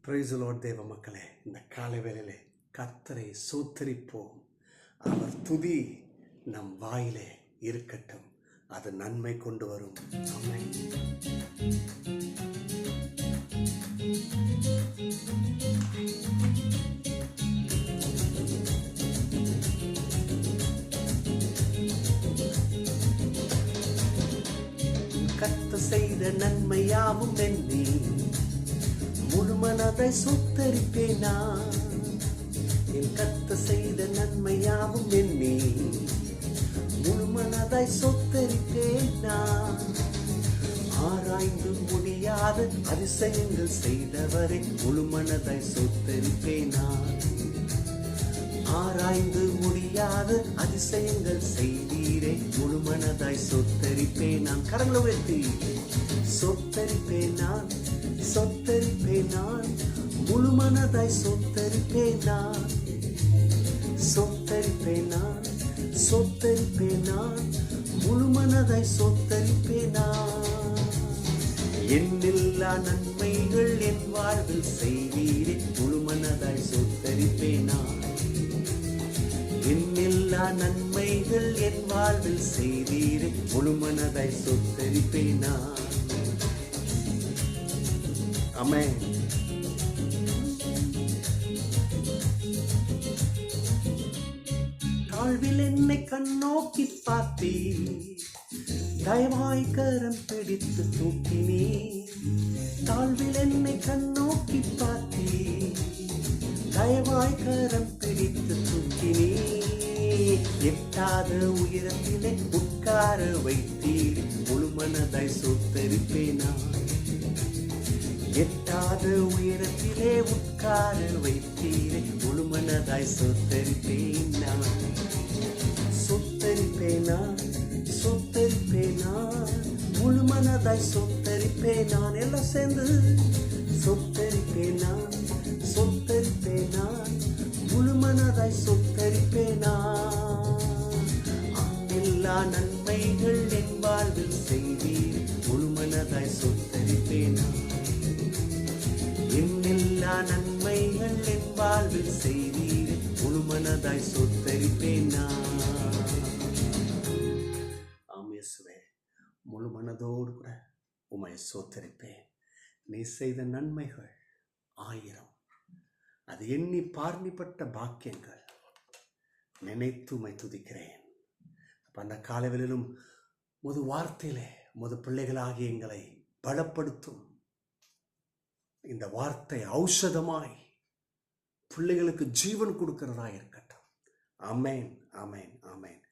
Praise the Lord தேவ மக்களே, இந்த காலை வேளையிலே கர்த்தரை சோத்தரிப்போம். அவர் துதி நம் வாயிலே இருக்கட்டும், அது நன்மை கொண்டு வரும். ஆமென். கர்த்தர் செய்த நன்மையாவும் எண்ணி முழுமனதை சுத்தரிப்பேனா. என் கர்த்தர் செய்த நன்மையாவும் எண்ணி முழுமனதை சொத்தரிப்பேனா. ஆராய்ந்து முடியாத அதிசயங்கள் செய்தவரை முழுமனதை சொத்தரிப்பேனா. ஆராய்ந்து முடியாத அதிசயங்கள் செய்தீரே முழுமனதாய் சொத்தரிப்பேன் நான். கரங்களை உயர்த்தி சொத்தரிப்பேன் நான், சொத்தரிப்பேன் நான், முழுமனதாய் சொத்தரிப்பேன் நான். சொத்தரிப்பேன் நான், சொத்தரிப்பேன் நான், முழுமனதாய் சொத்தரிப்பேன் நான். எண்ணில்லா நன்மைகள் என் வாழ்வில் செய்தீரே முழுமனதாய் சொத்தரிப்பேன் நான். எண்ணில்லா நன்மைகள் என் வாழ்வில் செய்தீரே முழுமனதாய் சொத்தரிப்பேன் நான். ஆமென். தாழ்வில் என்னை கண்ணோக்கி பார்த்தீ, தயவாய் கரம் பிடித்து தூக்கினே. தாழ்வில் என்னை கண்ணோக்கி பார்த்தீ, தயவாய் கரம் பிடித்து தூக்கினே. எட்டாத உயரத்திலே உட்கார வைத்தீர் முழுமனதாய் சொத்தரிப்பேனா. எட்டாத உயரத்திலே உட்கார வைத்தீரே முழுமனதாய் சொத்தரிப்பேனா. சொத்தரிப்பேனா, சொத்தரிப்பேனா, முழுமனதாய் சொத்தரிப்பேனா. எல்லாம் சேர்ந்து சொத்தரிப்பேனா, சொத்தரிப்பேனா, முழுமனதாய் சொத்தரிப்பேனா. எல்லா நன்மைகள் என் வாழ்வில் செய்தீர் முழுமனதாய் சொத்தரிப்பேனா. எல்லா நன்மைகள் என் வாழ்வில் செய்தீர் முழுமனதாய் சொத்தரிப்பேனா. ஆம் இயேசுவே, முழு மனதோடு கூட உம்மை சொத்தரிப்பேன். நீ செய்த நன்மைகள் 1000, அது எண்ணி பார்னிப்பட்ட பாக்கியங்கள் நினைத்து உம்மை துதிக்கிறேன். அப்ப அந்த காலைவெளியிலும் முது வார்த்தையிலே முது பிள்ளைகளாகிய எங்களை பலப்படுத்தும். இந்த வார்த்தை ஔஷதமாய் பிள்ளைகளுக்கு ஜீவன் கொடுக்கிறதா இருக்கட்டும். ஆமென், ஆமென், ஆமென்.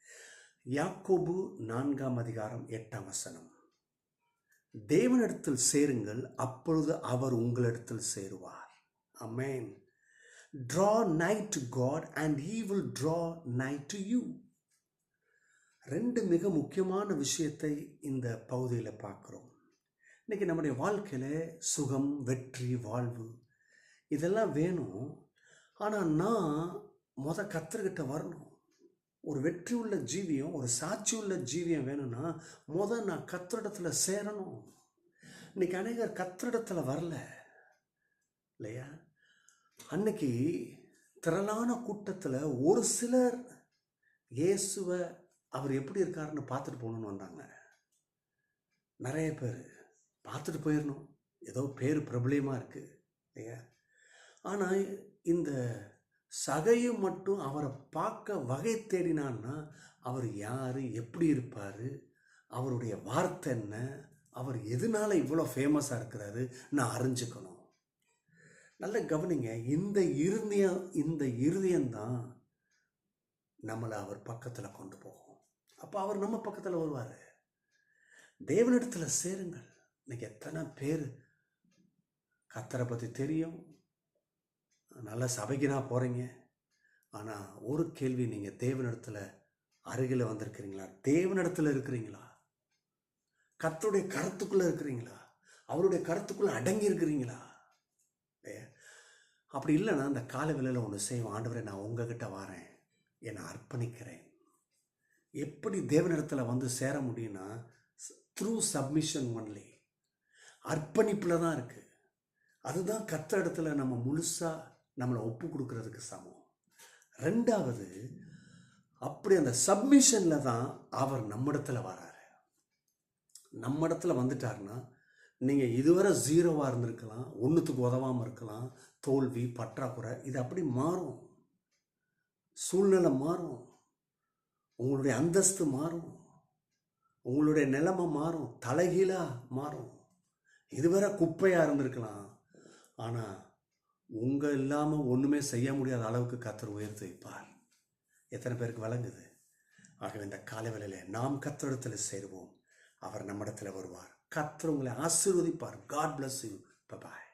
யாக்கோபு 4:8. தேவனிடத்தில் சேருங்கள், அப்பொழுது அவர் உங்களிடத்தில் சேருவார். ஆமென். Draw nigh to God and he will draw nigh to you. 2 மிக முக்கியமான விஷயத்தை இந்த பகுதியில் பார்க்கிறோம். இன்னைக்கு நம்முடைய வாழ்க்கையில சுகம், வெற்றி, வாழ்வு இதெல்லாம் வேணும். ஆனால் நான் கர்த்தர்கிட்ட வரணும். ஒரு வெற்றி உள்ள ஜீவியம், ஒரு சாட்சி உள்ள ஜீவியம் வேணும்னா நான் கர்த்தரிடத்துல சேரணும். இன்னைக்கு அநேகர் கர்த்தரிடத்துல வரல இல்லையா. அன்னைக்கு திரளான கூட்டத்தில் ஒரு சிலர் இயேசுவை அவர் எப்படி இருக்காருன்னு பார்த்துட்டு போகணுன்னு வந்தாங்க. நிறைய பேர் பார்த்துட்டு போயிடணும், ஏதோ பேர் பிரபலியமாக இருக்குது இல்லையா. ஆனால் இந்த சகையும் மட்டும் அவரை பார்க்க வகை தேடினான்னா அவர் யார், எப்படி இருப்பார், அவருடைய வார்த்தை என்ன, அவர் எதனால இவ்வளோ ஃபேமஸாக இருக்கிறாரு நான் அறிஞ்சுக்கணும். நல்ல கவனிங்க, இந்த இருதயம்தான் நம்மளை அவர் பக்கத்தில் கொண்டு போகும். அப்போ அவர் நம்ம பக்கத்தில் வருவார். தேவனிடத்தில் சேருங்கள். இன்னைக்கு எத்தனை பேர் கர்த்தரை பற்றி தெரியும், நல்ல சபைக்குனா போகிறீங்க. ஆனால் ஒரு கேள்வி, நீங்கள் தேவனிடத்தில் அருகில் வந்திருக்கிறீங்களா? தேவனிடத்தில் இருக்கிறீங்களா? கர்த்தருடைய கருத்துக்குள்ளே இருக்கிறீங்களா? அவருடைய கருத்துக்குள்ளே அடங்கி இருக்கிறீங்களா? அப்படி இல்லைன்னா அந்த கால வேளையில் ஒன்று செய்வோம். ஆண்டவரே, நான் உங்ககிட்ட வரேன், என்னை அர்ப்பணிக்கிறேன். எப்படி தேவனிடத்தில் வந்து சேர முடியும்னா த்ரூ சப்மிஷன் ஒன்லி. அர்ப்பணிப்பில் தான் இருக்குது. அதுதான் கர்த்தர் இடத்துல நம்ம முழுசாக நம்மளை ஒப்பு கொடுக்கறதுக்கு சமம். ரெண்டாவது, அப்படி அந்த சப்மிஷனில் தான் அவர் நம்மிடத்துல வராரு. நம்மிடத்துல வந்துட்டாருன்னா நீங்கள் இதுவரை 0வாக இருந்திருக்கலாம், ஒன்றுத்துக்கு உதவாமல் இருக்கலாம், தோல்வி, பற்றாக்குறை, இது அப்படி மாறும். சூழ்நிலை மாறும், உங்களுடைய அந்தஸ்து மாறும், உங்களுடைய நிலைமை மாறும், தலைகீழாக மாறும். இதுவரை குப்பையாக இருந்திருக்கலாம், ஆனால் உங்கள் இல்லாமல் ஒன்றுமே செய்ய முடியாத அளவுக்கு கர்த்தர் உயர்த்தி வைப்பார். எத்தனை பேருக்கு விளங்குது? ஆகவே இந்த காலை வேளையிலே நாம் கர்த்தரிடத்தில் சேருவோம், அவர் நம்மிடத்தில் வருவார். கர்த்தர் உங்களை ஆசீர்வதிப்பார். God bless you. Bye bye.